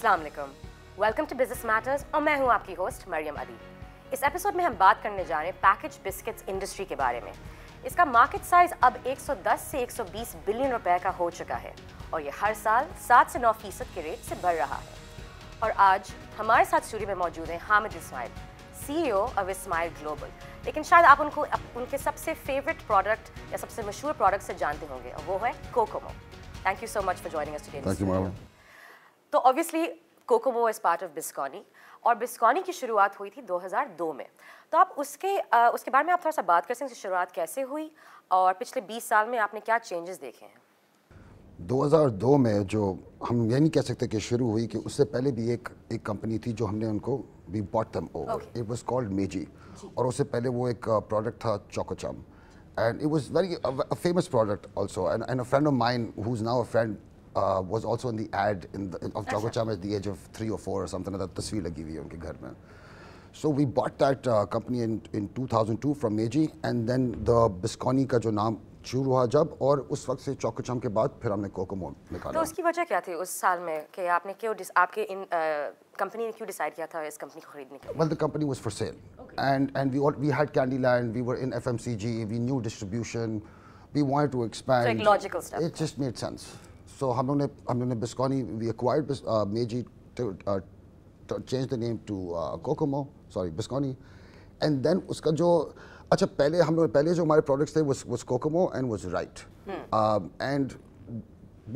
अस्सलाम वालेकुम, welcome to business matters और मैं हूं आपकी होस्ट मरियम अली। इस एपिसोड में हम बात करने जा रहे हैं पैकेज बिस्किट्स इंडस्ट्री के बारे में। इसका मार्केट साइज अब 110 से 120 बिलियन रुपए का हो चुका है और ये हर साल 7 से 9% के रेट से बढ़ रहा है। और आज हमारे साथ स्टूडियो में मौजूद हैं Hamid Ismail, CEO of Ismail global. लेकिन शायद आप उनको उनके सबसे फेवरेट प्रोडक्ट या सबसे मशहूर प्रोडक्ट से जानते होंगे और वो है Cocomo. Thank you so much for joining us today. Thank you ma'am. तो obviously Cocomo is part of Bisconni और बिस्कॉनी की शुरुआत हुई थी 2002 में। तो आप उसके बारे में आप थोड़ा सा बात कर सकते हैं, शुरुआत कैसे हुई और पिछले 20 साल में आपने क्या चेंजेस देखे हैं? 2002 में जो हम ये नहीं कह सकते कि शुरू हुई, कि उससे पहले भी एक कंपनी थी जो हमने उनको we bought them over, it was called मेजी। और उससे पहले वो एक प्रोडक्ट था चोकोचम and it was very famous product also and a friend of mine who is now a friend was also in the ad of Chococham at the age of 3 or 4 or something like that. तस्वीर लगी हुई है उनके घर में. So we bought that company in 2002 from Meiji, and then the Bisconi का जो नाम शुरू हुआ जब, और उस वक्त से चोकोचम के बाद फिर हमने कोकोमो निकाला. तो उसकी वजह क्या थी उस साल में कि आपने क्यों आपके इन कंपनी ने क्यों डिसाइड किया था इस कंपनी को खरीदने के लिए? Well, the company was for sale, and we had Candyland, we were in FMCG, we knew distribution, we wanted to expand. So like logical stuff. It just made sense. So हम लोगों ने Bisconi, we acquired Meiji to change the name to Kokomo, sorry Bisconi, and then उसका जो अच्छा पहले जो हमारे products थे was Kokomo and was Right, and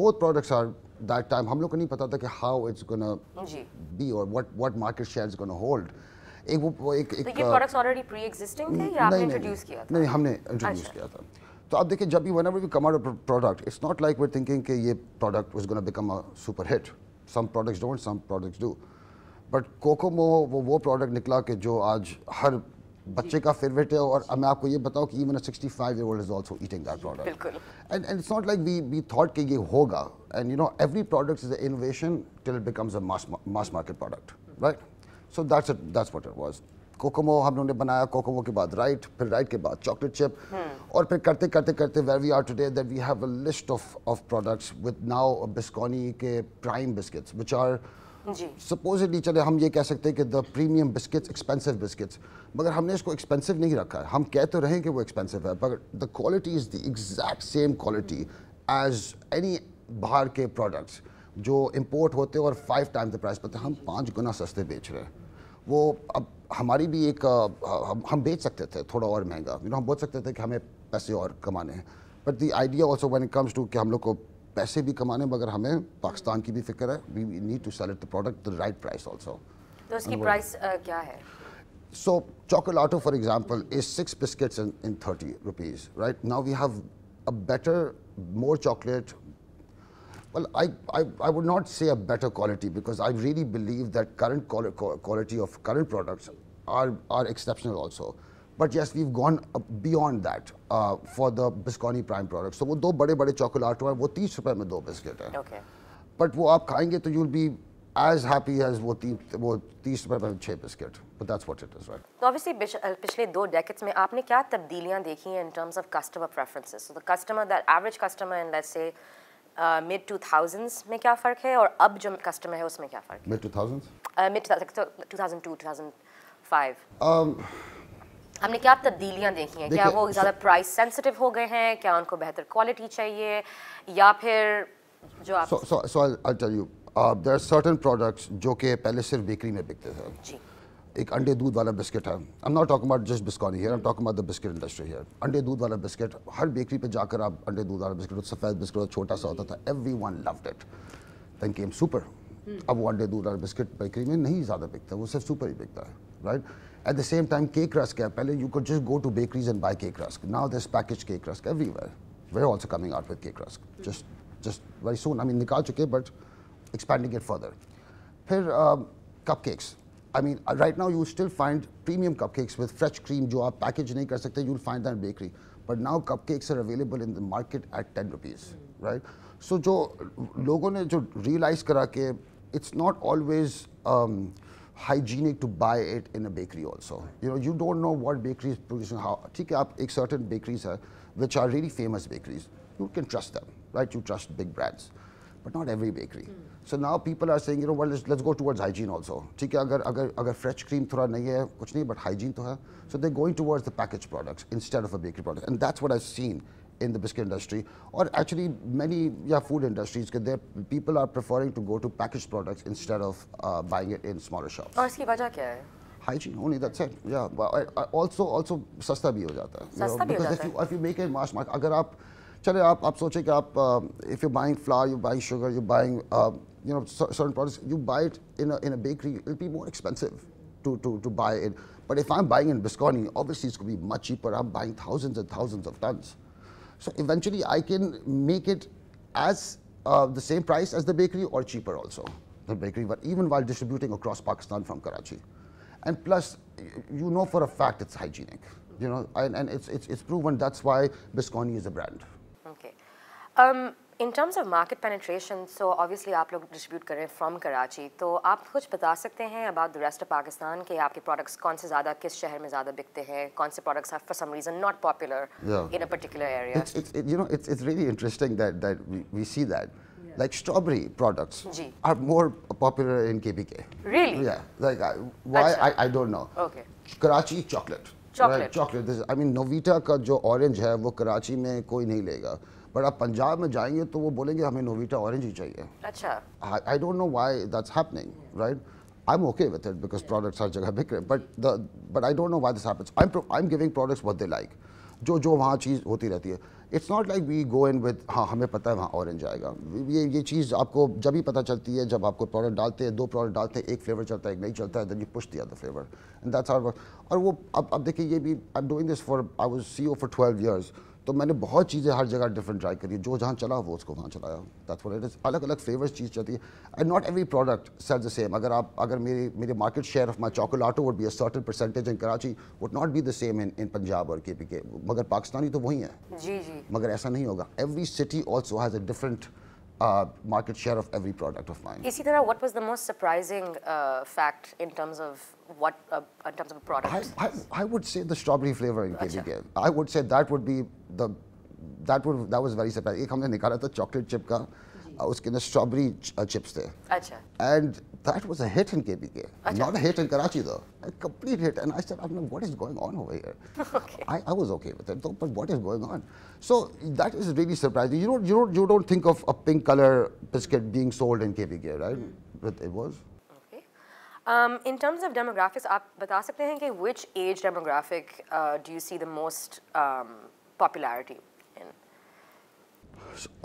both products are that time हम लोग को नहीं पता था कि how it's gonna be or what market share it's gonna hold. तो ये products already pre-existing थे या आपने introduce किया था? नहीं, हमने introduce किया था. तो आप देखिए, जब भी whenever we come out of a product, it's not like we're thinking कि ये product was going to become a super hit. Some products don't, some products do. But Kokomo वो product निकला कि जो आज हर बच्चे का favorite है, और मैं आपको ये बताऊँ कि even a 65-year-old is also eating that product. बिल्कुल. And it's not like we thought कि ये होगा. And you know, every product is an innovation till it becomes a mass market product, right? So that's what it was. Kokomo हम लोगों ने बनाया, Kokomo के बाद राइट, फिर राइट के बाद चॉकलेट चिप, और फिर करते where we are today that we have a list of products with now Bisconni के prime biscuits which are supposedly, चले हम ये कह सकते हैं कि the premium biscuits, expensive biscuits, मगर हमने इसको एक्सपेंसिव नहीं रखा है. हम कह तो रहे हैं कि वो एक्सपेंसिव है, पर the quality is the exact same quality as any बाहर के प्रोडक्ट्स जो इम्पोर्ट होते हैं और 5 टाइम्स द प्राइस पर हम 5 गुना सस्ते बेच रहे हैं. वो अब हमारी भी एक हम बेच सकते थे थोड़ा और महंगा, हम बोल सकते थे कि हमें पैसे और कमाने हैं, but the idea also when it comes to कि हम लोग को पैसे भी कमाने, मगर हमें पाकिस्तान की भी फिक्र है. We need to sell it the product the right price also. तो उसकी प्राइस क्या है? So Chocolato, for example, is 6 biscuits in 30 rupees, right? Now we have a better, more chocolate. Well, I would not say a better quality, because I really believe that current quality of current products are exceptional also. But yes, we've gone beyond that for the Bisconi Prime products. So वो दो बड़े Chocolato हैं, वो 30 रुपए में 2 biscuit हैं. Okay. But वो आप खाएंगे तो you'll be as happy as वो 30 रुपए में 6 biscuit. But that's what it is, right? तो obviously पिछले 2 decades में आपने क्या तब्दीलियां देखी हैं in terms of customer preferences? So the customer, that average customer in let's say mid 2000s में क्या फ़र्क है और अब जो कस्टमर है उसमें क्या फ़र्क है? Mid 2000s? Mid 2002, 2005. हमने क्या तब्दीलियां देखी हैं? क्या वो ज़्यादा प्राइस सेंसिटिव हो गए हैं? क्या उनको बेहतर क्वालिटी चाहिए, या फिर जो आप So I'll tell you, there are certain products जो कि पहले सिर्फ बेकरी में बिकते थे. जी. एक अंडे दूध वाला बिस्किट है. I'm not talking about just Bisconi here, I'm talking about the biscuit industry here. अंडे दूध वाला बिस्किट, हर बेकरी पे जाकर आप अंडे दूध वाला बिस्किट, सफ़ेद बिस्किट छोटा सा होता था, everyone loved it. Then came Super. अब वो अंडे दूध वाला बिस्किट बेकरी में नहीं ज़्यादा बिकता, वो सिर्फ सुपर ही बिकता है, right? At the same time, cake rusk है. पहले you could just go to bakeries and buy cake rusk. Now there's packaged cake rusk everywhere. We're also coming out with cake rusk. Just very soon. I mean निकाल चुके, but expanding it further. फिर cupcakes. I mean, right now you still find premium cupcakes with fresh cream जो आप package नहीं कर सकते. You'll find that in bakery. But now cupcakes are available in the market at 10 rupees, right? So जो लोगों ने जो realize करा कि it's not always hygienic to buy it in a bakery also. You know, you don't know what bakery is producing how. ठीक है, आप एक certain bakeries है which are really famous bakeries. You can trust them, right? You trust big brands. but not every bakery. So now people are saying, you know what, let's go towards hygiene also. ठीक है, अगर fresh cream थोड़ा नहीं है, कुछ नहीं, but hygiene तो है. So they're going towards the packaged products instead of a bakery product, and that's what I've seen in the biscuit industry, or actually many food industries. People are preferring to go to packaged products instead of buying it in smaller shops. और इसकी वजह क्या है? Hygiene only, that's it. Yeah, but also सस्ता भी हो जाता है. सस्ता भी हो जाता है. Because if you make it mass market, अगर आप चले आप सोचें कि आप if you're buying flour, you're buying sugar, you're buying certain products, you buy it in a bakery, it'll be more expensive to buy it. But if I'm buying in Biscotti, obviously it's going to be much cheaper. I'm buying thousands and thousands of tons. So eventually I can make it as the same price as the bakery or cheaper also, the bakery, but even while distributing across Pakistan from Karachi. And plus, you know for a fact it's hygienic, and it's proven. That's why Biscotti is a brand. Okay. In terms of market penetration, so obviously आप लोग distribute कर रहे हैं from Karachi, तो आप कुछ बता सकते हैं about the rest of Pakistan कि आपके products कौन से ज़्यादा किस शहर में ज़्यादा बिकते हैं, कौन से products are for some reason not popular in a particular area? It's really interesting that we see that. Like strawberry products are more popular in KPK. Really? Yeah. Like why I don't know. Okay. Karachi chocolate. Right? Chocolate. I mean Novita का जो orange है वो कराची में कोई नहीं लेगा. But आप पंजाब में जाएंगे तो वो बोलेंगे हमें Novita orange ही चाहिए. अच्छा. I don't know why that's happening, right? I'm okay with it because products हर जगह बिक रहे. But I don't know why this happens. I'm giving products what they like. जो वहाँ चीज़ होती रहती है. It's not like we go in with हाँ हमें पता है वहाँ ऑरेंज आएगा. ये चीज़ आपको जब ही पता चलती है जब आपको प्रोडक्ट डालते हैं, 2 प्रोडक्ट डालते हैं, एक फ्लेवर चलता है, एक नहीं चलता है, then you push the other flavor, and that's how it works. और वो अब देखिए ये भी I'm doing this for I was CEO for 12 years. तो मैंने बहुत चीज़ें हर जगह डिफरेंट ट्राई करी, जो जहाँ चला वो उसको वहाँ चलाया. That's what it is. अलग अलग फ्लेवर्स चीज़ चलती है, and not every product sells the same. अगर मेरे market share of my chocolato would be a certain percentage in Karachi, would not be the same in Punjab और KPK. मगर पाकिस्तानी तो वही है. जी. मगर ऐसा नहीं होगा. Every city also has a different market share of every product of mine. इसी तरह, what was the most surprising fact in terms of in terms of a product? I would say the strawberry flavor in KPK. I would say that would be that was very surprising. एक हमने निकाला था chocolate chip का, उसके अंदर strawberry chips थे. अच्छा. And that was a hit in KPK. Not a hit in Karachi though. A complete hit. And I said, I don't know what is going on over here. Okay. I was okay with it though, but what is going on? So that is really surprising. You don't think of a pink color biscuit being sold in KPK, right? But it was. Okay. In terms of demographics, आप बता सकते हैं कि which age demographic do you see the most popularity in?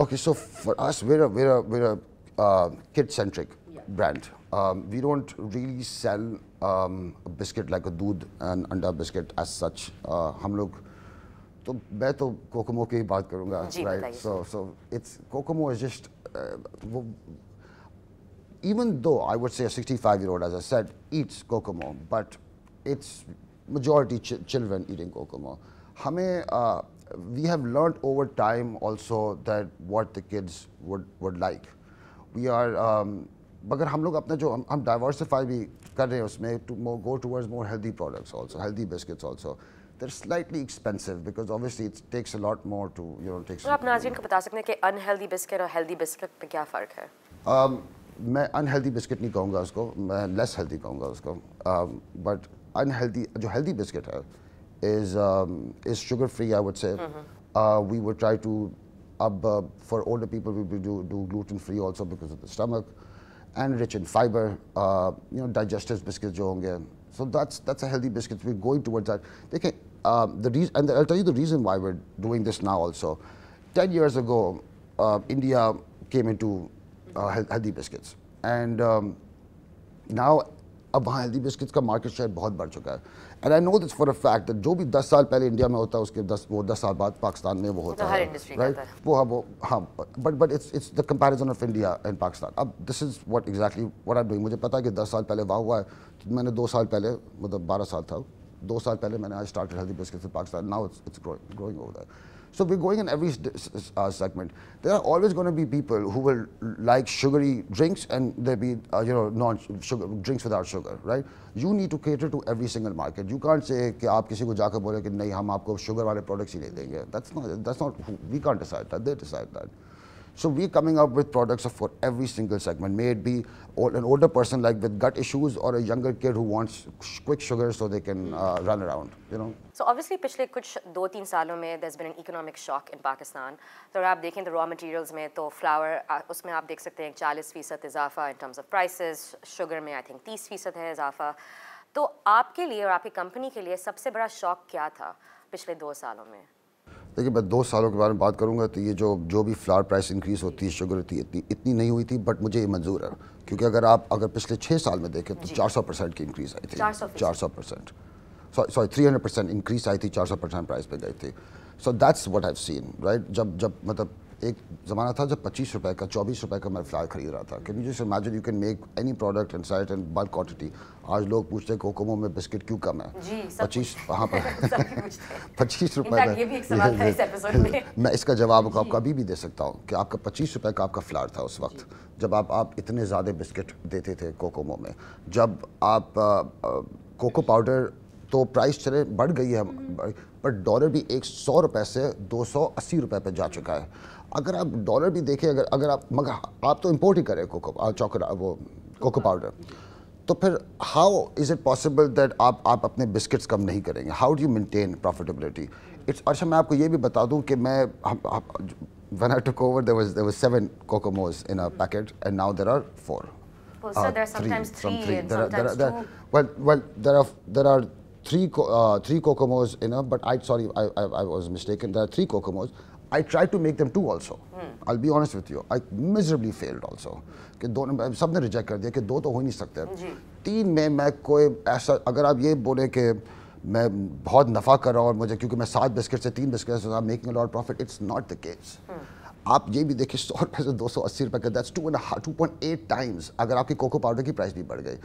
Okay, so for us, we're a kid-centric brand. We don't really sell a biscuit like a दूध and अंडा biscuit as such. हम लोग तो मैं तो कोकोमो की बात करूँगा, right? So it's Kokomo is just even though I would say a 65-year-old, as I said, eats Kokomo, but it's majority children eating Kokomo. हमें we have learned over time also that what the kids would like. We are मगर हम लोग अपना जो हम diversify भी कर रहे हैं उसमें to go towards more healthy products also, healthy biscuits also. They're slightly expensive because obviously it takes a lot more to take. तो आप नाज़रीन को बता सकते हैं कि unhealthy biscuit और healthy biscuit में क्या फ़र्क है? मैं unhealthy biscuit नहीं कहूँगा उसको, मैं less healthy कहूँगा उसको. But unhealthy जो healthy biscuit है is sugar free, I would say. We would try to for older people we would do gluten free also because of the stomach, and rich in fiber, digestive biscuits jo honge. So that's a healthy biscuit. We're going towards that. The reason, and I'll tell you the reason why we're doing this now also. 10 years ago, India came into healthy biscuits, and now अब वहाँ healthy biscuits का market share बहुत बढ़ चुका है. And I know this for a fact that जो भी 10 साल पहले इंडिया में होता है उसके 10 साल बाद पाकिस्तान में वो होता है, right? वो हाँ, but it's the comparison of India and Pakistan. अब this is exactly what I'm doing. मुझे पता है कि 10 साल पहले वहाँ हुआ है, तो मैंने 2 साल पहले मतलब 12 साल था, 2 साल पहले मैंने I started healthy biscuits in Pakistan. Now it's growing over there. So we're going in every segment. There are always going to be people who will like sugary drinks, and there'll be non-sugar drinks without sugar, right? You need to cater to every single market. You can't say कि आप किसी को जाकर बोले कि नहीं हम आपको sugar वाले products ही ले देंगे. That's not we can't decide that. They decide that. So we're coming up with products for every single segment. May it be an older person like with gut issues or a younger kid who wants quick sugar so they can run around, you know. So obviously पिछले कुछ 2-3 सालों में there's been an economic shock in Pakistan. तो अगर आप देखें तो raw materials में तो flour उसमें आप देख सकते हैं 40% इजाफा in terms of prices, sugar में I think 30% है इजाफा. तो आपके लिए और आपकी कंपनी के लिए सबसे बड़ा शॉक क्या था पिछले 2 सालों में? देखिए मैं 2 सालों के बारे में बात करूंगा तो ये जो भी फ्लावर प्राइस इंक्रीज़ होती है, शुगर होती है, इतनी नहीं हुई थी, बट मुझे ये मंजूर है क्योंकि अगर पिछले 6 साल में देखें तो 400% की इंक्रीज़ आई थी. 400%, सॉरी 300% इंक्रीज़ आई थी, 400% प्राइस पे गई थी. So that's what I have seen, right. जब मतलब एक ज़माना था जब 25 रुपए का 24 रुपए का मैं फ्लावर खरीद रहा था. Can you just imagine you can make any product and sell it in bulk quantity. आज लोग पूछते हैं कोकोमो में बिस्किट क्यों कम है. 25 वहाँ पर 25 रुपए ये भी एक सवाल था इस एपिसोड में. मैं इसका जवाब आपको अभी भी दे सकता हूँ कि आपका 25 रुपए का आपका फ्लावर था उस वक्त जब आप इतने ज़्यादा बिस्किट देते थे कोकोमो में. जब आप कोको पाउडर तो प्राइस चले बढ़ गई है, पर डॉलर भी 100 रुपए से 280 रुपए पे जा चुका है. अगर आप डॉलर भी देखें, अगर आप तो इंपोर्ट ही करें कोको पाउडर, तो फिर how is it possible that आप अपने बिस्किट्स कम नहीं करेंगे? How do you maintain profitability? अच्छा मैं आपको ये भी बता दूं कि when I took over there was 7 Kokomos in a packet and now there are 4. Well, so there are sometimes 3 and sometimes 2. Well, there are 3 Kokomos in a, but I was mistaken. There are 3 Kokomos. I tried to make them 2 also. I'll be honest with you. I miserably failed also. कि दोनों सबने reject कर दिया कि 2 तो हो ही नहीं सकते. 3 में मैं कोई ऐसा, अगर आप ये बोले कि मैं बहुत नफ़ा कर रहा हूँ और मुझे क्योंकि मैं 7 बिस्किट से 3 बिस्किट से making a lot profit, it's not the case. आप ये भी देखिए 100 रुपये से 280 रुपये का, दैट्स 2.8 टाइम्स. अगर आपकी कोको पाउडर की प्राइस भी बढ़ गई.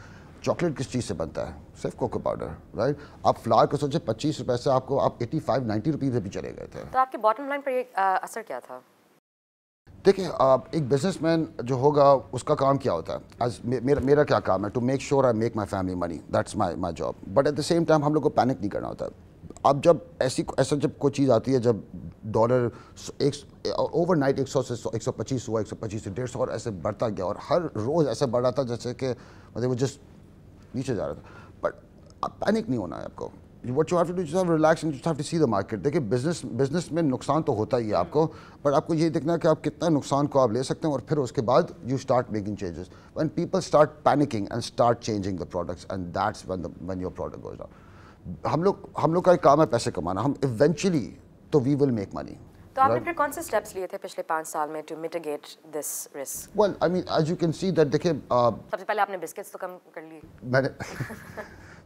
चॉकलेट किस चीज़ से बनता है? सिर्फ कोको पाउडर, राइट. आप फ्लावर को सोचे 25 रुपये से आप 85-90 रुपीज़ भी चले गए थे. तो आपके बॉटम लाइन पर ये असर क्या था? देखिए एक बिजनेसमैन जो होगा उसका काम क्या होता है? मेरा क्या काम है? To make sure I make my family money, that's my job. But at the same time हम लोग को पैनिक नहीं करना होता. अब जब ऐसा जब कोई चीज़ आती है, जब डॉलर ओवरनाइट 100 से 125 हुआ, 125 से 150 और ऐसे बढ़ता गया और हर रोज़ ऐसे बढ़ रहा था जैसे कि मतलब वो जस्ट नीचे जा रहा था. बट अब पैनिक नहीं होना है आपको. What you have to do is just have to relax and just have to see the market. देखिए बिजनेस में नुकसान तो होता ही है आपको, पर आपको ये देखना है कि आप कितना नुकसान को आप ले सकते हैं और फिर उसके बाद you start making changes. When people start panicking and start changing the products, and that's when your product goes down. हम लोग का एक काम है पैसे कमाना. हम eventually तो we will make money. तो आपने फिर कौन से स्टेप्स लिए थे पिछले 5 साल में to mitigate this risk? Well, I mean, as you can see that देखिए सबसे पहले आपने बिस्किट्स तो कम कर लिए.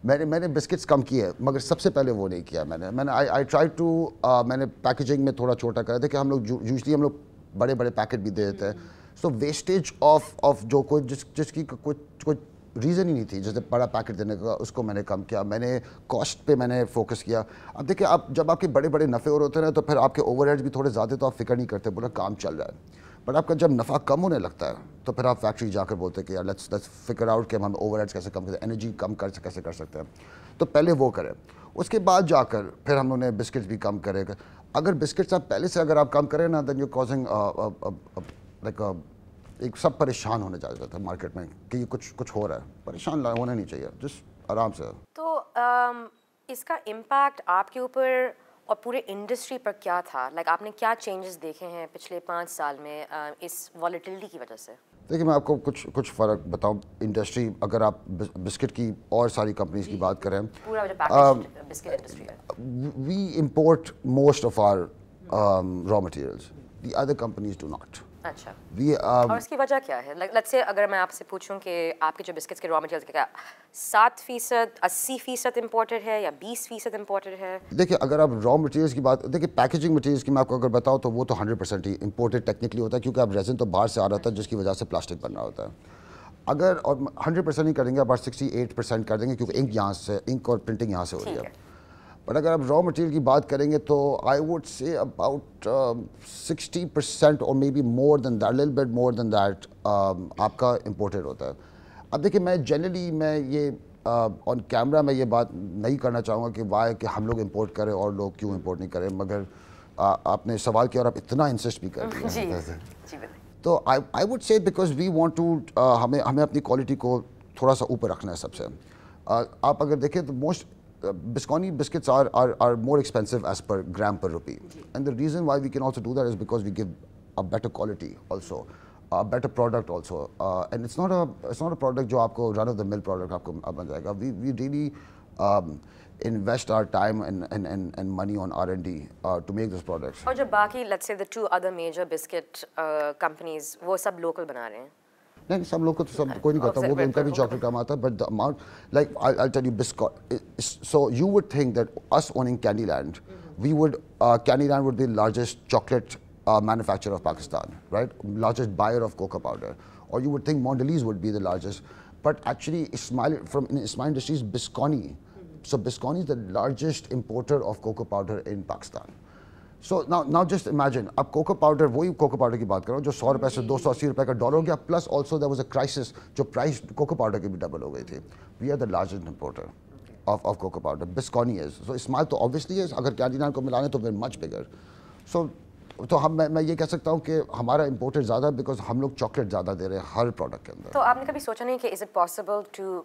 मैंने बिस्किट्स कम किए, मगर सबसे पहले वो नहीं किया मैंने आई ट्राई टू मैंने पैकेजिंग में थोड़ा छोटा करा था कि हम लोग यूजली हम लोग बड़े बड़े पैकेट भी दे देते हैं. सो वेस्टेज ऑफ जो कोई जिसकी कोई रीज़न ही नहीं थी जैसे बड़ा पैकेट देने का, उसको मैंने कम किया. मैंने कॉस्ट पे मैंने फोकस किया. अब देखिए आप जब आपके बड़े बड़े नफ़े और होते हैं तो फिर आपके ओवरहेड्स भी थोड़े ज़्यादा, तो आप फिक्र नहीं करते, बोला काम चल रहा है. बट आपका जब नफ़ा कम होने लगता है तो फिर आप फैक्ट्री जाकर बोलते हैं कि यार लेट्स फिगर आउट कि हम ओवरहेड्स कैसे कम करते हैं, एनर्जी कम कैसे कर सकते हैं. तो पहले वो करें, उसके बाद जाकर फिर हम लोगों ने बिस्किट्स भी कम करे. अगर बिस्किट्स आप पहले से अगर आप कम करें ना, देन यू कॉजिंग लाइक एक सब परेशान होने जा रहा था मार्केट में कि ये कुछ हो रहा है. परेशान होना नहीं चाहिए, जस्ट आराम से. तो इसका इम्पैक्ट आपके ऊपर और पूरे इंडस्ट्री पर क्या था? लाइक आपने क्या चेंजेस देखे हैं पिछले 5 साल में इस वॉलेटिलिटी की वजह से? देखिए मैं आपको कुछ फ़र्क बताऊं. इंडस्ट्री अगर आप बिस्किट की और सारी कंपनीज की बात करें, पूरा जो पैकेज्ड बिस्किट इंडस्ट्री है, we import most of our raw materials. The other companies do not. अच्छा. और इसकी वजह क्या है? लेट्स से अगर मैं आपसे पूछूं कि आपके जो बिस्किट्स के रॉ मटेरियल्स क्या 7%, 80% इम्पोर्टेड है या 20% इम्पोर्टेड है? देखिए अगर आप रॉ मटेरियल्स की बात, देखिए पैकेजिंग मटेरियल्स की मैं आपको अगर बताऊं तो वो तो 100% ही इम्पोर्टेड टेक्निकली होता है, क्योंकि आप रेजिन तो बाहर से आ रहा था जिसकी वजह से प्लास्टिक बन रहा होता है. अगर और 100% नहीं करेंगे, आप 68% कर देंगे क्योंकि इंक और प्रिंटिंग यहाँ से हो रही है. बट अगर आप रॉ मटेरियल की बात करेंगे तो आई वुड से अबाउट 60% और may be more than that, little bit more than that आपका इम्पोर्टेड होता है. अब देखिए मैं जनरली ये ऑन कैमरा में ये बात नहीं करना चाहूँगा कि वाई कि हम लोग इंपोर्ट करें और लोग क्यों इंपोर्ट नहीं करें, मगर आपने सवाल किया और आप इतना इंसिस्ट भी कर दिया. जी बताइए। तो I would say because we want to हमें हमें अपनी क्वालिटी को थोड़ा सा ऊपर रखना है सबसे। आप अगर देखें तो most Biscotti biscuits are more expensive as per gram per rupee, and the reason why we can also do that is because we give a better quality also, a better product also, and it's not a product जो आपको run of the mill product आपको बन जाएगा. We really invest our time and money on R&D to make those products. और जो बाकी let's say the two other major biscuit companies वो सब local बना रहे हैं। नहीं सब लोग को तो सब कोई नहीं करता वो भी उनका भी चॉकलेट कम आता है but the amount like I'll tell you Biscotti so you would think that us owning Candyland Candyland would be the largest chocolate manufacturer of Pakistan, right, largest buyer of cocoa powder, or you would think Mondelez would be the largest, but actually Ismail Industries Biscotti, so Biscotti is the largest importer of cocoa powder in Pakistan. So now just imagine, अब cocoa powder वही cocoa powder की बात कर रहा हूँ जो 100 रुपए से 280 रुपए का डॉलर हो गया, plus also there was a crisis जो price cocoa powder की भी double हो गई थी. We are the largest importer of cocoa powder. Biscotti is. So Ismail तो obviously है, अगर Candyland को मिलाने तो we're much bigger. So तो मैं ये कह सकता हूँ कि हमारा इम्पोर्टेड ज़्यादा बिकॉज हम लोग चॉकलेट ज़्यादा दे रहे हैं हर प्रोडक्ट के अंदर. तो आपने कभी सोचा नहीं कि is it possible to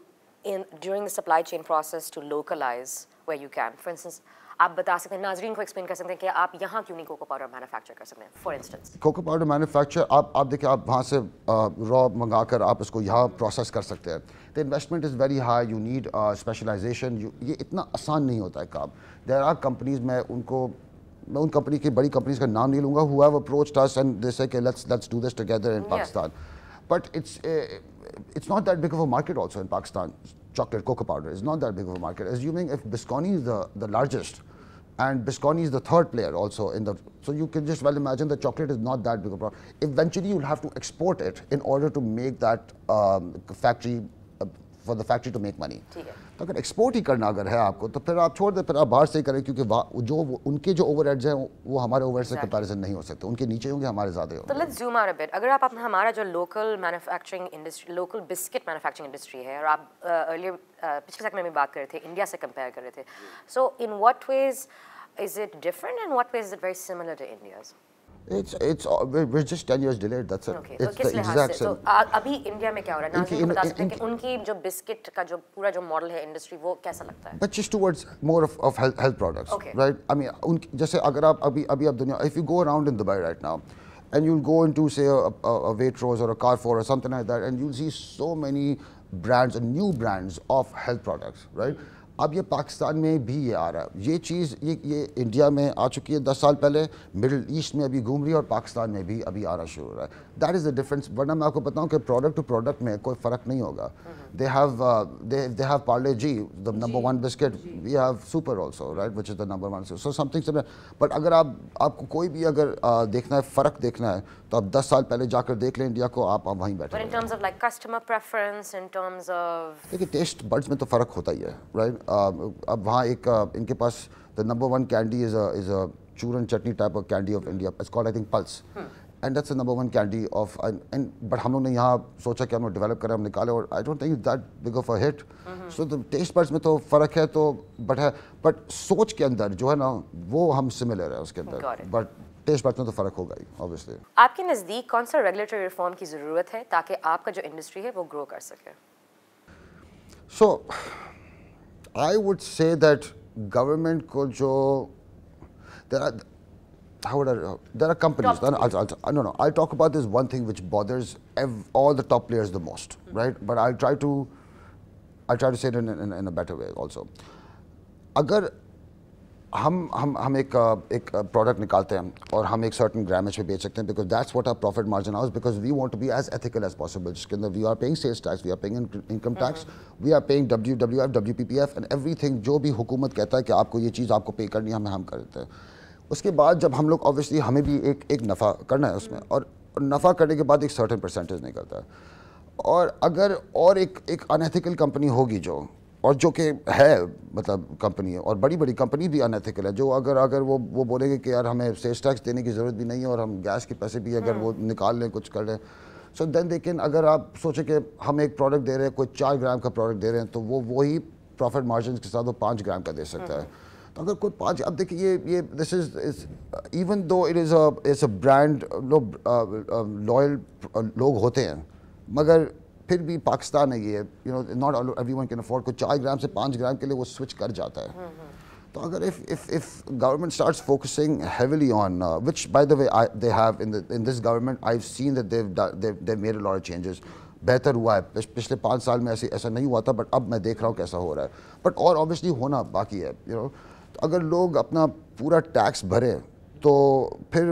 during the supply chain process to localize where you can? For instance, आप बता सकते हैं, नाजरीन को एक्सप्लेन कर सकते हैं कि आप यहाँ क्यों नहीं कोको पाउडर मैन्युफैक्चर कर सकते हैं. For instance cocoa powder manufacture आप देखिए, आप वहाँ से रॉ मंगा कर आप इसको यहाँ प्रोसेस कर सकते हैं. The investment is very high, you need specialization. ये इतना आसान नहीं होता है काम. देयर आर कंपनीज, मैं उन कंपनी की बड़ी कंपनीज का नाम नहीं लूँगा, who have approached us and they say कि let's do this together in Pakistan. But it's not that big of a market also in Pakistan. Chocolate cocoa powder is not that big of a market. Assuming if Biscotti is the largest and Biscotti is the third player also in the, so you can just well imagine that chocolate is not that big of a problem. Eventually you'll have to export it in order to make that factory for the factory to make money. तो अगर export ही करना अगर है आपको तो फिर आप छोड़ दें, फिर आप बाहर से ही करें, क्योंकि जो उनके जो ओवरहेड्स हैं वो हमारे ओवरहेड से कंपैरिजन नहीं हो सकते. उनके नीचे होंगे, हमारे ज़्यादा होंगे. तो let's zoom out a bit. अगर आप हमारा जो local manufacturing industry, local biscuit manufacturing industry है, और आप अर्लियर पिछले सेगमेंट में बात कर रहे थे, इंडिया से कंपेयर कर रहे थे, so in what ways is it different and what ways is it very similar to India's? We're just 10 years delayed. That's it. Okay. It's the exact same. तो अभी इंडिया में क्या हो रहा है? नाज़रीन को बता सकते हैं कि उनकी जो बिस्किट का जो पूरा जो मॉडल है इंडस्ट्री, वो कैसा लगता है? But just towards more of health products, Okay. right? I mean, जैसे अगर आप अभी आप दुनिया, if you go around in Dubai right now, and you'll go into say a Waitrose or a Carrefour or something like that, and you'll see so many brands and new brands of health products, right? अब ये पाकिस्तान में भी ये आ रहा है. ये चीज़ ये India में आ चुकी है 10 साल पहले, मिडिल ईस्ट में अभी घूम रही है, और पाकिस्तान में भी अभी आना शुरू हो रहा है. That is the difference. वरना मैं आपको बताऊं कि प्रोडक्ट टू प्रोडक्ट में कोई फ़र्क नहीं होगा. they have Parle G, the number one biscuit. We have Super also, right, which is the number one. So something similar. But अगर आपको कोई भी अगर देखना है, फ़र्क देखना है, तो आप 10 साल पहले जाकर देख लें इंडिया को, आप वहीं बैठे. But in terms of like customer preference, in terms of देखिए टेस्ट बड्स में तो फ़र्क होता ही है, राइट. अब वहाँ एक इनके पास the number one candy is a churran chutney type of candy of India. It's called I think Pulse. And that's the number one candy of but हम लोग ने यहाँ सोचा कि हम लोग डेवलप करें, हम निकाले, और I don't think it's that big of a hit. So the taste buds में तो फ़र्क है, तो but सोच के अंदर जो है ना वो हम सिमिलर है उसके अंदर, but टेस्ट बड्स में तो फ़र्क होगा ही ऑब्वियसली. आपके नज़दीक कौन सा रेगुलेटरी रिफॉर्म की ज़रूरत है ताकि आपका जो इंडस्ट्री है वो ग्रो कर सके? So I would say that government को जो there are companies. I'll talk about this one thing which bothers all the top players the most, right? But I'll try to say it in a better way also. अगर हम एक product निकालते हैं और हम एक सर्टन ग्रामेज पे बेच सकते हैं, because that's what our profit margin is, because we want to be as ethical as possible. जिसके अंदर we are paying sales tax, we are paying income tax, we are paying WWF, WPPF and everything जो भी हुकूमत कहता है कि आपको ये चीज़ आपको पे करनी है, हम करते हैं. उसके बाद जब हम लोग ऑब्वियसली हमें भी एक नफ़ा करना है उसमें, और नफ़ा करने के बाद एक सर्टन परसेंटेज निकलता है. और अगर और एक अनएथिकल कंपनी होगी जो कि है, मतलब कंपनी है, और बड़ी कंपनी भी अनएथिकल है, जो अगर वो बोलेंगे कि यार हमें सेल्स टैक्स देने की ज़रूरत भी नहीं है और हम गैस के पैसे भी अगर वो निकाल लें, कुछ कर लें, सो देन लेकिन अगर आप सोचें कि हम एक प्रोडक्ट दे रहे हैं, कोई 4 ग्राम का प्रोडक्ट दे रहे हैं, तो वो वही प्रॉफिट मार्जिन के साथ वो 5 ग्राम का दे सकता है. तो अगर कोई 5, अब देखिए ये this is even though it's a brand, लोग लॉयल लोग होते हैं, मगर फिर भी पाकिस्तान है ये, you know, not everyone can afford. कोई 4 ग्राम से 5 ग्राम के लिए वो स्विच कर जाता है। तो अगर if government starts focusing heavily on which by the way they have in this government, I've seen that they've made a lot of changes. बेहतर हुआ है, पिछले 5 साल में ऐसा नहीं हुआ था, बट अब मैं देख रहा हूँ कैसा हो रहा है, बट और ऑब्वियसली होना बाकी है, यू नो। तो अगर लोग अपना पूरा टैक्स भरें तो फिर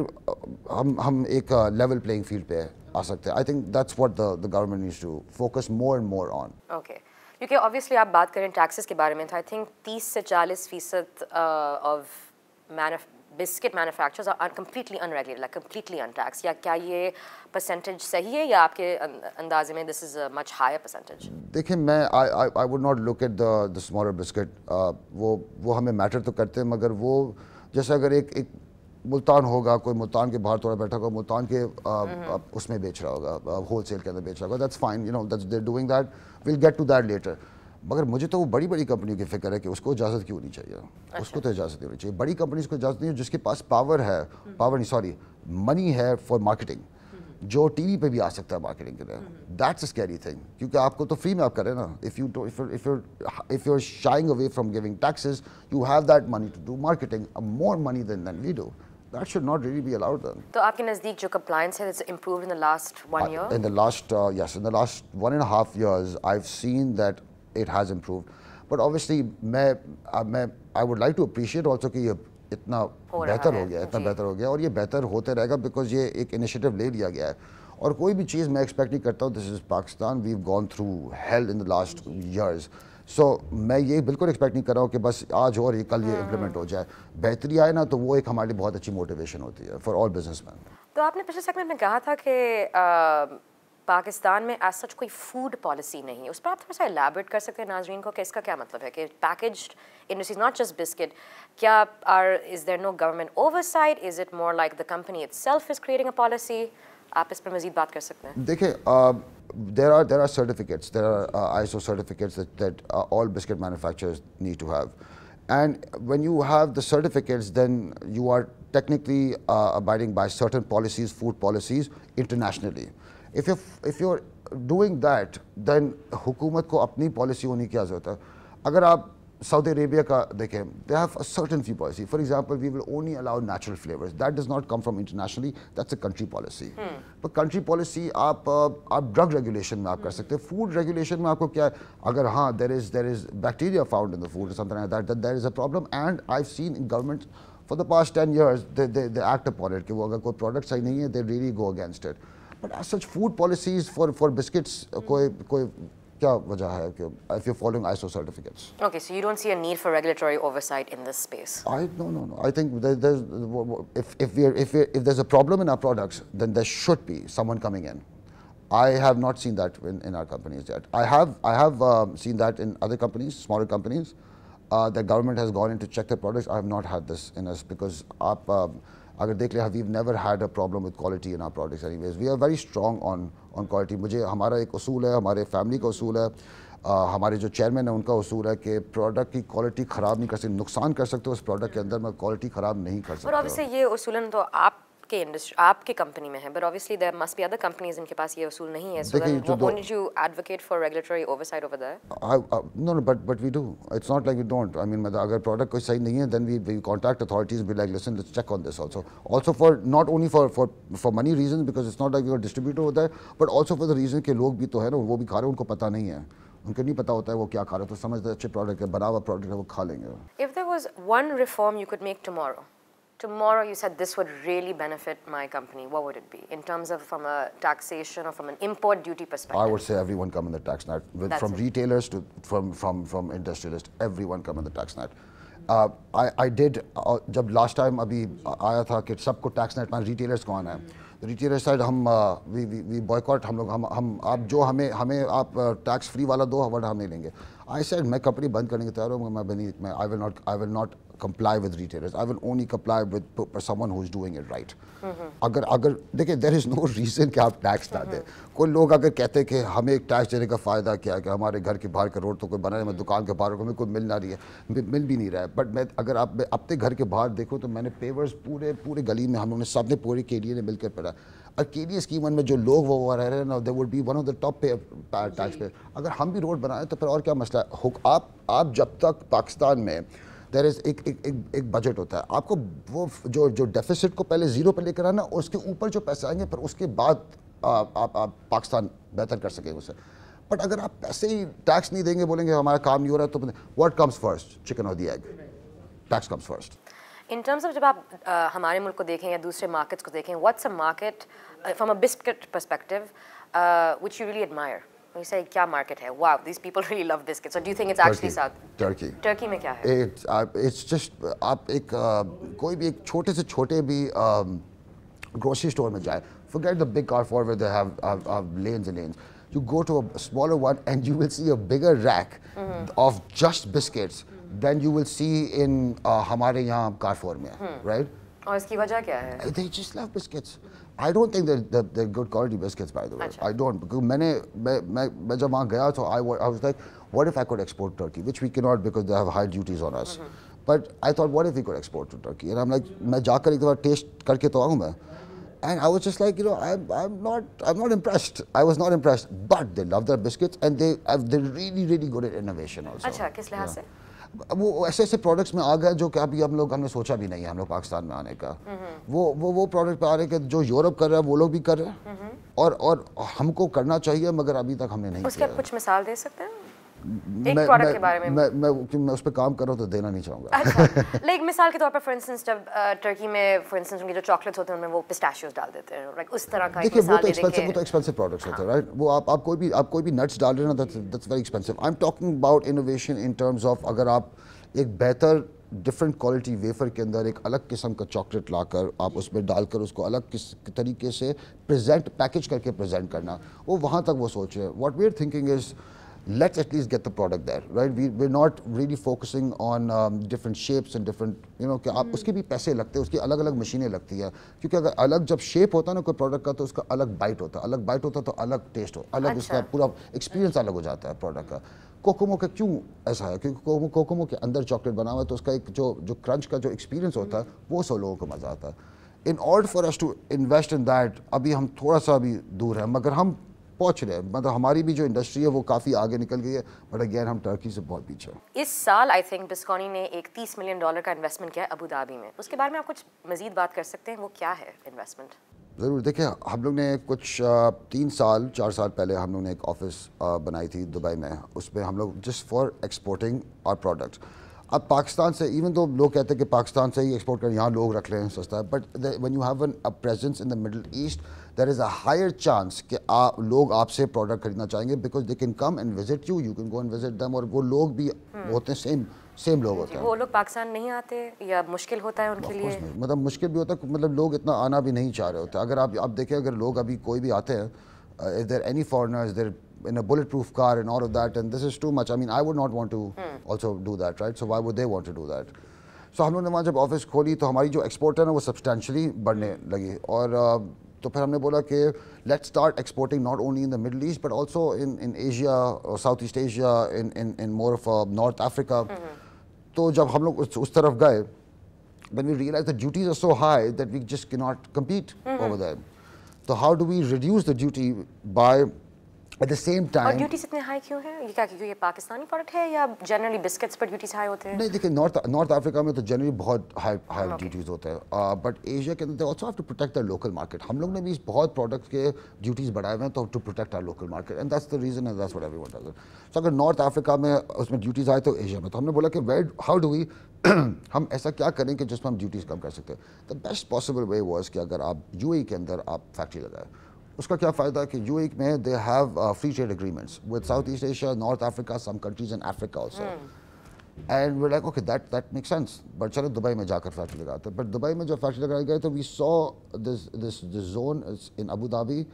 हम एक लेवल प्लेइंग फील्ड पे आ सकते हैं। I think that's what the government needs to focus more and more on. Okay, क्योंकि ऑब्वियसली आप बात करें टैक्सेस के बारे में, तो आई थिंक 30 से 40% of biscuit manufacturers are completely unregulated, like completely untaxed, या क्या ये परसेंटेज सही है, या आपके अंदाजे में this is a much higher percentage? देखिए, मैं I would not look at the smaller biscuit, वो हमें मैटर तो करते हैं, मगर वो जैसे अगर एक मुल्तान होगा, कोई मुल्तान के बाहर थोड़ा बैठा होगा, मुल्तान के उसमें बेच रहा होगा, होलसेल के अंदर बेच रहा होगा, that's fine, you know, that's they doing that, will get to that later. मगर मुझे तो वो बड़ी बड़ी कंपनी की फिक्र है कि उसको इजाज़त क्यों नहीं चाहिए। अच्छा। उसको तो इजाज़त नहीं होनी चाहिए। बड़ी कंपनीज को इजाज़त नहीं है, जिसके पास पावर है, पावर नहीं सॉरी मनी है फॉर मार्केटिंग, जो टीवी पे भी आ सकता है मार्केटिंग के लिए। दैट्स अ स्कैरी थिंग, क्योंकि आपको तो फ्री में आप करें ना। If you are shying away from giving taxes, you have that money to do marketing, more money than we do. That should not really be allowed then. तो आपके नज़दीक जो compliance है, it's improved in the last 1 year? In the last, yes, in the last 1.5 years, I've seen that it has improved. But obviously, I would like to appreciate also कि ये इतना बेहतर हो गया, इतना बेहतर हो गया, और ये बेहतर होते रहेगा because ये एक initiative ले लिया गया है। और कोई भी चीज़ मैं expect नहीं करता हूँ, this is Pakistan, we've gone through hell in the last years. सो मैं ये बिल्कुल एक्सपेक्ट नहीं कर रहा हूँ कि बस आज और ये कल ये इम्प्लीमेंट हो जाए। बेहतरी आए ना, तो वो एक हमारे लिए बहुत अच्छी मोटिवेशन होती है फॉर ऑल बिजनेसमैन। तो आपने पिछले सेगमेंट में कहा था कि पाकिस्तान में एज सच कोई फूड पॉलिसी नहीं है, उस पर आप थोड़ा सा एलैबोरेट कर सकते हैं नाजरीन को कि इसका क्या मतलब है कि packaged industries, not just biscuit, क्या is there no government oversight, is it more like the company itself is creating a policy? आप इस पर मजीद बात कर सकते हैं। देखिए, there are certificates, there are ISO certificates that all biscuit manufacturers need to have, and when you have the certificates, then you are technically abiding by certain policies, food policies internationally. If you're doing that, then हुकूमत को अपनी policy होने की क्या ज़रूरत है। अगर आप सऊदी अरेबिया का देखें, they have a certain few policy. For example, we will only allow natural flavors. That does not come from internationally. That's a country policy. But country policy आप drug regulation में आप कर सकते हैं। Food regulation में आपको क्या, अगर हाँ there is bacteria found in the food or something like that, then there is a problem. And I've seen in government for the past 10 years they act upon it कि वो अगर कोई product सही नहीं है, they really go against it. But as such food policies for biscuits, कोई क्या वजह है कि if you're following ISO certificates? Okay, so you don't see a need for regulatory oversight in this space? No. I think if there's a problem in our products, then there should be someone coming in. I have not seen that in our companies yet. I have seen that in other companies, smaller companies. The government has gone in to check their products. I have not had this in us because अगर देख ले, we've never had a problem with quality in our products anyways. We are very strong on quality. मुझे हमारा एक उसूल है, हमारे family का उसूल है, हमारे जो चेयरमैन है उनका उसूल है कि प्रोडक्ट की क्वालिटी ख़राब नहीं कर सकते, नुकसान कर सकते हो उस प्रोडक्ट के अंदर, मैं क्वालिटी ख़राब नहीं कर सकते। और ऑब्वियसली ये उसूलन तो आपके इंडस्ट्री, आपके कंपनी में है, but obviously there must be other companies जिनके पास ये उसूल नहीं है। So then won't you advocate for regulatory oversight over there? No, but we do. It's not like we don't. I mean, अगर प्रोडक्ट कोई सही नहीं है, then we contact authorities and be like, listen, let's check on this also. Also for not only for money reasons, because it's not like we are a distributor होता है, but also for the reason कि लोग भी तो है ना, वो भी खा रहे हैं, उनको पता नहीं है, उनको नहीं पता होता है वो क्या खा रहे हैं, तो समझते अच्छे प्रोडक्ट है, बना हुआ प्रोडक्ट है, वो खा लेंगे। If there was one reform you could make tomorrow you said this would really benefit my company, what would it be in terms of from a taxation or from an import duty perspective? I would say everyone come in the tax net, from retailers to from industrialists, everyone come in the tax net. I did जब last time अभी आया था कि सबको tax net में retailers कौन है, retailer side हम वी बॉयकॉट, हम लोग हम आप जो हमें आप टैक्स फ्री वाला दो, वर्ड हम नहीं लेंगे। आई सेड मैं कंपनी बंद करने के तैयार हूँ, मैं I will not comply with retailers. I will only comply with someone who is doing it right. अगर देखिए, there is no reason कि आप टैक्स ना दें. कोई लोग अगर कहते हैं कि हमें एक टैक्स देने का फ़ायदा क्या है कि हमारे घर के बाहर का रोड तो कोई बना है, मैं दुकान के बाहर हमें कोई मिल ना रही है, मिल भी नहीं रहा है. बट मैं अगर आप अपने घर के बाहर देखो तो मैंने पेवर्स पूरे गली में हम लोगों ने सबने पूरे केलिए ने मिलकर पढ़ा. और केलिए स्कीम में जो लोग वो रह रहे हैं ना, they would be one of the top tax पे. अगर हम भी रोड बनाएं तो फिर और क्या मसला है. आप जब तक पाकिस्तान में देयर इज़ एक बजट होता है, आपको वो जो डेफिसिट को पहले ज़ीरो पे लेकर आना, उसके ऊपर जो पैसे आएंगे फिर उसके बाद आप पाकिस्तान बेहतर कर सकेंगे उससे. बट अगर आप पैसे ही टैक्स नहीं देंगे, बोलेंगे हमारा काम नहीं हो रहा, तो व्हाट कम्स फर्स्ट, चिकन और the egg? Tax comes first. In terms of जब आप हमारे मुल्क को देखें या दूसरे मार्केट्स को देखें, what's a market from a biscuit perspective which you really admire? You say क्या मार्केट है? Wow, these people really love biscuits. So do you think it's actually South? Turkey. Turkey में क्या है? It's just आप एक कोई भी एक छोटे से छोटे भी grocery store में जाए, forget the big Carrefour where they have lanes and lanes. You go to a smaller one and you will see a bigger rack of just biscuits than you will see in हमारे यहाँ Carrefour में, right? और इसकी वजह क्या है? They just love biscuits. I don't think they're good quality biscuits, by the way. I don't, because मैं जब वहाँ गया तो I was like, what if I could export Turkey, which we cannot because they have high duties on us. But I thought, what if we could export to Turkey? And I'm like, मैं जाकर एक बार taste करके तो आऊँ मैं. And I was just like, I'm not impressed. I was not impressed. But they love their biscuits and they're really good at innovation also. अच्छा, किस लिहाज से? वो ऐसे प्रोडक्ट्स में आ गए जो कि अभी हमने सोचा भी नहीं है हम लोग पाकिस्तान में आने का. वो प्रोडक्ट पे आ रहे हैं जो यूरोप कर रहा है वो लोग भी कर रहे हैं, और हमको करना चाहिए, मगर अभी तक हमने नहीं किया. उसके कुछ मिसाल दे सकते हैं एक प्रोडक्ट के बारे में? मैं उस पर काम कर रहा हूँ तो देना नहीं चाहूँगा. अच्छा, लाइक मिसाल के तौर पर फॉर इंस्टेंस जब टर्की में फॉर इंस्टेंस उनके जो चॉकलेट्स होते हैं उनमें वो पिस्ताशियोज डाल देते हैं, लाइक उस तरह का. देखिए वो तो एक्सपेंसिव प्रोडक्ट्स होते हैं, राइट? वो आप कोई भी नट्स डाल रहे हैं ना, that's very expensive. I am talking about innovation in terms of अगर आप एक बेहतर डिफरेंट क्वालिटी वेफर के अंदर एक अलग किस्म का चॉकलेट लाकर आप उसमें डालकर उसको अलग तरीके से पैकेज करके प्रेजेंट करना, वो वहाँ तक वो सोच रहे हैं. What we are thinking is let's at least get the product there, right? We're not really focusing on different shapes and different, कि आप उसके भी पैसे लगते हैं, उसकी अलग अलग मशीनें लगती हैं, क्योंकि अगर अलग जब शेप होता है ना कोई प्रोडक्ट का तो उसका अलग बाइट होता है, अलग बाइट होता है तो अलग टेस्ट हो, अलग उसका पूरा एक्सपीरियंस अलग हो जाता है प्रोडक्ट का. कोकोमो का क्यों ऐसा है? क्योंकि कोकोमो के अंदर चॉकलेट बना हुआ है तो उसका एक जो क्रंच का जो एक्सपीरियंस होता है वो सब लोगों को मज़ा आता है. In order for us to invest in that अभी हम थोड़ा सा अभी दूर हैं, मगर हम पहुंच रहे हैं. मतलब हमारी भी जो इंडस्ट्री है वो काफ़ी आगे निकल गई है, बट अगेन हम टर्की से बहुत पीछे हैं. इस साल आई थिंक बिस्कॉनी ने एक $30 मिलियन का इन्वेस्टमेंट किया है अबू धाबी में. उसके बारे में आप कुछ मजीद बात कर सकते हैं, वो क्या है इन्वेस्टमेंट? ज़रूर. देखिए, हम लोग ने कुछ 4 साल पहले हम लोग ने एक ऑफिस बनाई थी दुबई में. उसमें हम लोग just for exporting our products. अब पाकिस्तान से इवन तो लोग कहते हैं कि पाकिस्तान से ही एक्सपोर्ट करें, यहाँ लोग रख लें सस्ता है, but when you have a presence in the middle east there is a higher chance कि लोग आपसे प्रोडक्ट खरीदना चाहेंगे, because they can come and visit you can go and visit them. और वो लोग भी होते हैं सेम लोग होते हैं. वो लोग पाकिस्तान नहीं आते या मुश्किल होता है उनके लिए? मतलब मुश्किल भी होता है, मतलब लोग इतना आना भी नहीं चाह रहे होते. अगर आप देखें, अगर लोग अभी कोई भी आते हैं, if there are any foreigners, they're in a bulletproof car and all of that, and this is too much. I mean, I would not want to also do that, right? So why would they want to do that? So हम लोगों ने वहाँ जब office खोली तो हमारी जो export है ना वो सब्सटेंशली बढ़ने लगी. और तो फिर हमने बोला कि let's start exporting not only in the middle east but also in Asia, south East Asia, in more of north Africa. तो जब हम लोग उस तरफ गए, when we realized the duties are so high that we just cannot compete over there. So how do we reduce the duty by at the same time? और duties इतने high क्यों है? ये क्या, क्योंकि ये पाकिस्तानी प्रोडक्ट है या जनरली बिस्किट्स पर ड्यूटीज हाई होते हैं? नहीं, देखिए नॉर्थ अफ्रीका में तो जनरली बहुत हाई ड्यूटीज होते हैं, बट एशिया के अंदर also have to protect the local market. हम लोग ने भी बहुत प्रोडक्ट्स के ड्यूटीज बढ़ाए हुए हैं तो to protect our local market, and that's the reason and that's what everyone does. So अगर नॉर्थ अफ्रीका में उसमें ड्यूटीज आए तो एशिया में, तो हमने बोला कि हाउ डू वी हम ऐसा क्या करें कि जिसमें हम ड्यूटीज कम कर सकते हैं. The best possible way was कि अगर आप यूएई के अंदर आप फैक्ट्री लगाएं. उसका क्या फ़ायदा है कि यूएई में they have free trade agreements with South East Asia, North Africa, some countries in Africa also, and we like okay that makes sense. But चलो दुबई में जाकर फैक्ट्री लगाते हैं. बट दुबई में जब फैक्ट्री लगाई गई तो we saw this zone in Abu Dhabi,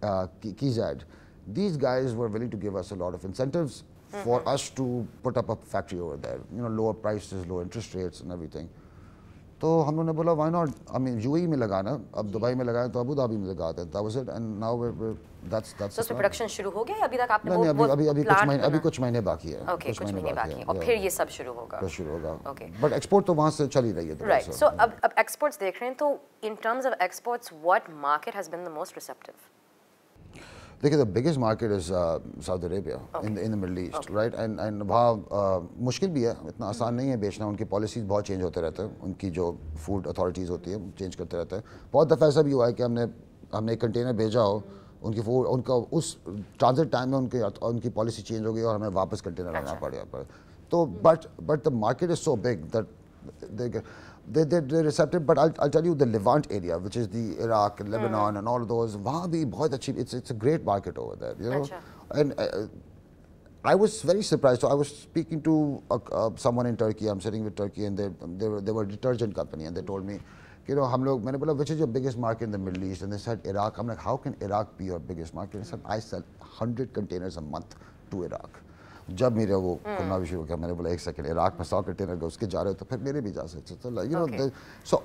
KZN. These guys were willing to give us a lot of incentives for us to put up a factory over there. You know, lower prices, low interest rates and everything. तो हम लोगों ने बोला why not? I mean UAE में लगाना, अब Dubai में लगाया तो अबू धाबी में लगाते हैं. That was it, and now that's. तो उसमें प्रोडक्शन शुरू हो गया या अभी तक आपने नहीं, अभी कुछ महीने बाकी है. ओके, कुछ महीने बाकी हैं और फिर ये सब शुरू होगा. ओके. बट एक्सपोर्ट तो वहाँ से चल ही रही है. राइट. सो अब एक्सपोर्ट्स देख रहे हैं तो in terms of exports what market has been the most receptive? देखिए, the biggest market is Saudi Arabia in the Middle East, right? And वहाँ मुश्किल भी है, इतना आसान नहीं है बेचना. उनकी पॉलिसीज़ बहुत चेंज होते रहते हैं. उनकी जो फूड अथॉरिटीज़ होती है चेंज करते रहते हैं. बहुत दफ़ा ऐसा भी हुआ है कि हमने एक कंटेनर भेजा हो, उनका उस ट्रांजिट टाइम में उनकी पॉलिसी चेंज हो गई और हमें वापस कंटेनर लाना पड़ा. तो but the market is so big that they're receptive, but I'll tell you the Levant area, which is the Iraq, Lebanon, and all of those. वहाँ भी बहुत अच्छी. It's a great market over there, you know. And I was very surprised. So I was speaking to someone in Turkey. I'm sitting with Turkey, and they were a detergent company, and they told me, you know, मैंने बोला which is your biggest market in the Middle East, and they said Iraq. I'm like, how can Iraq be your biggest market? They said I sell 100 containers a month to Iraq. जब मेरे वो खुलना भी शुरू किया, मैंने बोला एक second, Iraq में 100 कंटेनर का उसके जा रहे हो तो फिर मेरे भी जा सकते. तो you know, so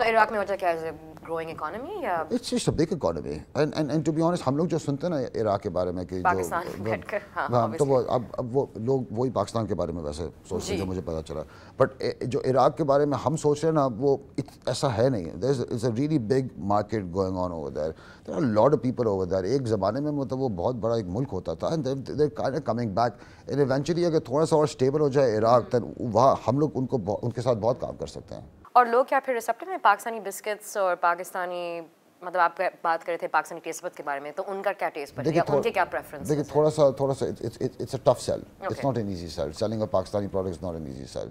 इराक में वजह क्या है? ग्रोइंग इकोनॉमी या it's just a big economy. And to be honest, हम लोग जो सुनते हैं ना इराक के बारे में कि पाकिस्तान में बैठकर, हाँ, तो वो अब वो लोग वही पाकिस्तान के बारे में वैसे सोचते हैं, जो मुझे पता चला. बट जो इराक के बारे में हम सोच रहे हैं ना, वो ऐसा है नहीं. It's a really big market going on over there. There are a lot of people over there. एक ज़माने में मतलब वो बहुत बड़ा एक मुल्क होता था, and they are kind of coming back. And eventually अगर थोड़ा सा और स्टेबल हो जाए इराक, तो वहाँ हम लोग उनके साथ बहुत काम कर सकते हैं. और लोग क्या फिर रिसेप्टिव हैं पाकिस्तानी बिस्किट्स और पाकिस्तानी, मतलब आप बात कर रहे थे पाकिस्तानी टेस्ट बड्स के बारे में, तो उनका क्या टेस्ट बड है या उनके क्या प्रेफरेंस? देखिए, थोड़ा सा it's a tough sell. It's not an easy sell. Selling a Pakistani product is not an easy sell.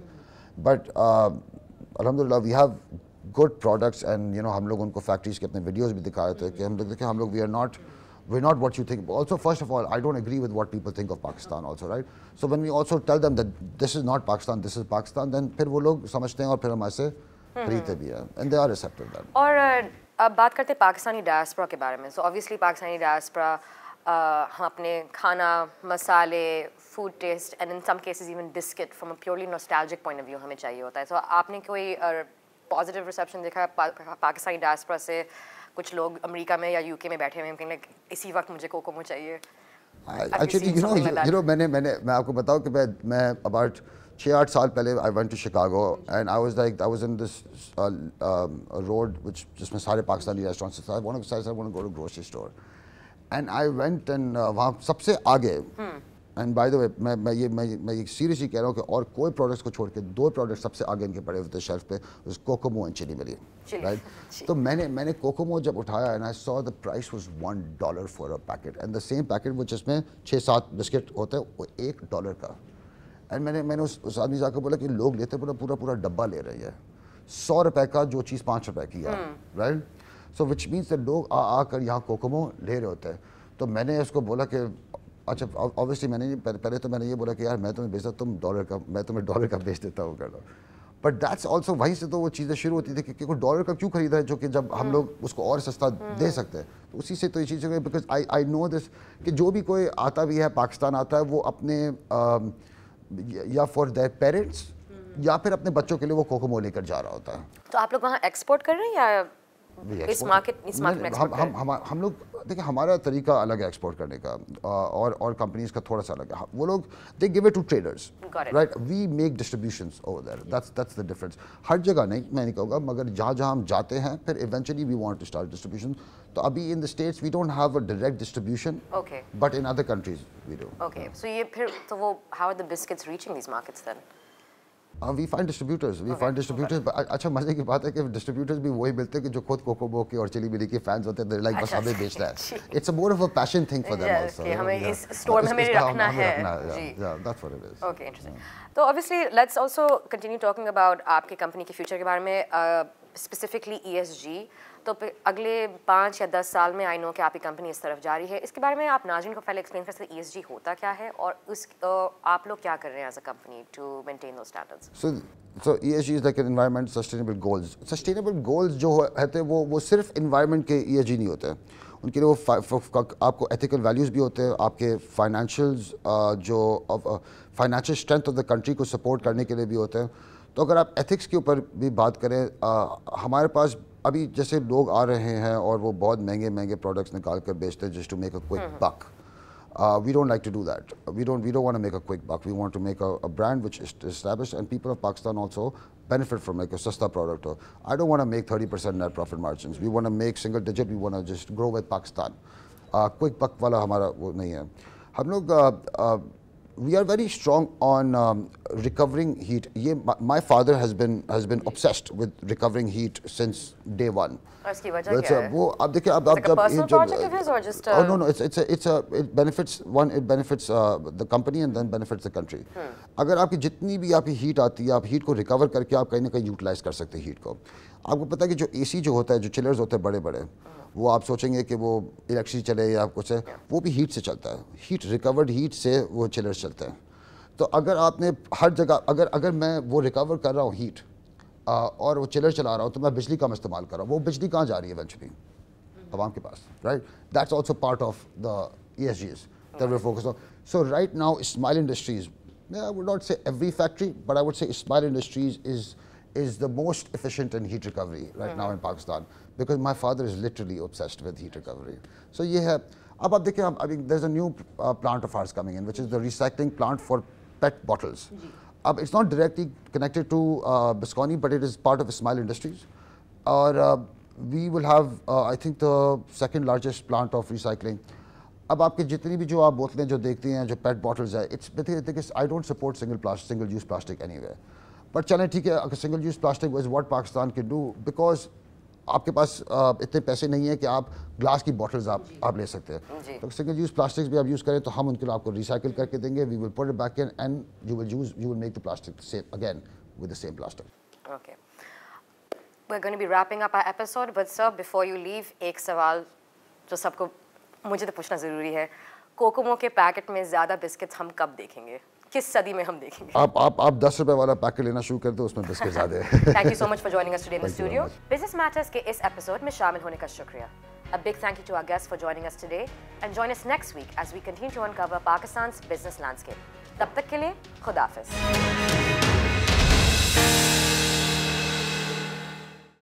But अल्हम्दुलिल्लाह we have good products, and you know हम लोग उनको फैक्ट्रीज के अपने वीडियोस भी दिखाए थे कि हम लोग we're not what you think. Also, first of all, I don't agree with what people think of Pakistan also, right? So when we also tell them that this is not Pakistan, this is Pakistan, then फिर वो लोग समझते हैं और फिर हमारे से खरीदते भी हैं, and they are receptive then. और अब बात करते हैं पाकिस्तानी डायस्पोरा के बारे में. So obviously पाकिस्तानी डायस्पोरा हम अपने खाना, मसाले, food taste, and in some cases even biscuit from a purely nostalgic point of view हमें चाहिए होता है. So आपने कोई पॉजिटिव रिसेप्शन देखा पाकिस्तानी डायस्पोरा से? कुछ लोग अमेरिका में या यूके में बैठे हुए हैं कि इसी वक्त मुझे कोकोमो चाहिए. Actually, you know, मैं आपको बताऊं कि मैं about 6-8 साल पहले I went to Chicago, and I was in this road जिसमें सारे पाकिस्तानी रेस्टोरेंट्स थे. I want to go to grocery store, and I went and वहाँ सबसे आगे, एंड बाय द वे मैं ये सीरियसली कह रहा हूँ कि और कोई प्रोडक्ट्स को छोड़ के 2 प्रोडक्ट्स सबसे आगे इनके पड़े हुए थे शेल्फ पे, Kokomo and chilli milli, right? तो मैंने कोकोमो जब उठाया, and I saw the price was $1 for a packet, and the same packet वो जिसमें 6-7 बिस्किट होते हैं वो $1 का. एंड मैंने उस आदमी से आकर बोला कि लोग लेते पूरा डब्बा ले रहे हैं, $100 का जो चीज़ $5 की है, right? So which means that लोग आकर यहाँ कोकोमो ले रहे होते हैं. तो मैंने उसको बोला कि अच्छा, ऑब्वियसली पहले तो मैंने ये बोला कि यार मैं तुम्हें बेचता, मैं तुम्हें $1 का बेच देता हूँ, करना. बट दैट्स ऑल्सो, वहीं से तो वो चीज़ें शुरू होती थी कि $1 का क्यों खरीदा है, जो कि जब हम लोग उसको और सस्ता दे सकते हैं. तो उसी से तो ये चीज़ें, बिकॉज आई नो दिस कि जो भी कोई आता भी है पाकिस्तान आता है, वो अपने या फॉर देयर पेरेंट्स या फिर अपने बच्चों के लिए वो कोकोमो लेकर जा रहा होता है. तो आप लोग वहाँ एक्सपोर्ट कर रहे हैं या इस मार्केट में हम लोग देखिए, हमारा तरीका अलग है एक्सपोर्ट करने का, और कंपनीज का थोड़ा सा अलग है. वो लोग they give it to traders, right? We make distributions over there. That's the difference. हर जगह नहीं, मैं नहीं कहूँगा, मगर जहाँ हम जाते हैं फिर eventually we want to start distribution. तो अभी in the States we don't have a direct distribution, but in other countries we do. Okay, so ये फिर तो वो how are the biscuits reaching these markets then? We find distributors. अच्छा, मजे की बात है कि डिस्ट्रीब्यूटर्स भी वही मिलते हैं कि जो खुद कोकोमो के और चिली मिली के फैंस होते हैं. लाइक बस हमें बेचना है. It's a more of a passion thing for them also. हमें इस स्टोर में हमें रखना है. Yeah, that's what it is. Okay, interesting. तो obviously let's also continue talking about आपकी कंपनी के फ्यूचर के बारे में, specifically ESG. तो अगले 5 या 10 साल में आई नो कि आपकी कंपनी इस तरफ जा रही है. इसके बारे में आप नाज़रीन को पहले एक्सप्लेन कर सकते हैं ESG होता क्या है और आप लोग क्या कर रहे हैं as a company to maintain those standards? So ESG is like an environment sustainable goals. Sustainable goals जो होते हैं वो सिर्फ environment के ESG नहीं होते हैं. उनके लिए वो आपको एथिकल वैल्यूज़ भी होते हैं, आपके फाइनेंशियल्स जो financial strength of the country को सपोर्ट करने के लिए भी होते हैं। तो अगर आप एथिक्स के ऊपर भी बात करें, हमारे पास अभी जैसे लोग आ रहे हैं और वो बहुत महंगे महंगे प्रोडक्ट्स निकाल कर बेचते हैं just to make a quick buck. We don't like to do that. We don't want to make a quick buck. We want to make a brand which is established, and people of Pakistan also benefit from like a sasta product. I don't want to make 30% net profit margins. We want to make single digit. We want to just grow with Pakistan. Quick buck वाला हमारा वो नहीं है। हम लोग we are very strong on recovering heat. My father has been obsessed with recovering heat since day one. इसकी वजह क्या है? वो आप देखिए अब Like a personal project of his or just oh no it benefits the company and then benefits the country. अगर आपकी जितनी भी आपकी हीट आती है, आप हीट को रिकवर करके आप कहीं ना कहीं यूटिलाइज कर सकते हैं हीट को। आपको पता है कि जो एसी जो होता है, जो चिलर्स होते हैं बड़े बड़े, वो आप सोचेंगे कि वो इलेक्ट्रिसिटी चले या कुछ है, वो भी हीट से चलता है। हीट रिकवर्ड हीट से वो चिलर्स चलते हैं। तो अगर आपने हर जगह अगर मैं वो रिकवर कर रहा हूँ हीट और वो चिलर चला रहा हूँ, तो मैं बिजली कम इस्तेमाल कर रहा हूँ। वो बिजली कहाँ जा रही है इवेंचुअली? आवाम के पास, right? That's also part of the ESGs that we're focused on. So right now, Ismail Industries, I would not say every factory, but I would say Ismail Industries is the most efficient in heat recovery right now in Pakistan, because my father is literally obsessed with heat recovery. So ये है। अब आप देखिए, I mean, there's a new plant of ours coming in, which is the recycling plant for PET bottles. It's not directly connected to Bisconi, but it is part of Ismail Industries. Or we will have, I think, the second largest plant of recycling. अब आपके जितनी भी जो आप बोतलें जो देखती हैं, जो PET bottles है, it's I don't support single-use plastic anywhere. But चलें ठीक है, single-use plastic is what Pakistan can do, because आपके पास इतने पैसे नहीं है कि आप ग्लास की बॉटल्स आप ले सकते हैं। तो सिंगल यूज प्लास्टिक्स भी आप यूज़ करें तो हम उनके लिए आपको रिसाइकिल करके देंगे। We will put it back in and you will make the plastic same again with the same plastic. Okay, we are going to be wrapping up our episode, but sir before you leave, एक सवाल जो सबको मुझे तो पूछना ज़रूरी है। Kokomo के पैकेट में ज़्यादा बिस्किट्स हम कब देखेंगे? किस सदी में हम देखेंगे? आप 10 रुपए वाला पैकेट लेना शुरू कर दो, उसमें बिस्किट ज़्यादा है। Thank you so much for joining us today in the studio. Business Matters के इस एपिसोड में शामिल होने का शुक्रिया। A big thank you to our guests for joining us today, and join us next week as we continue to uncover Pakistan's business landscape. तब तक के लिए खुदाफिज।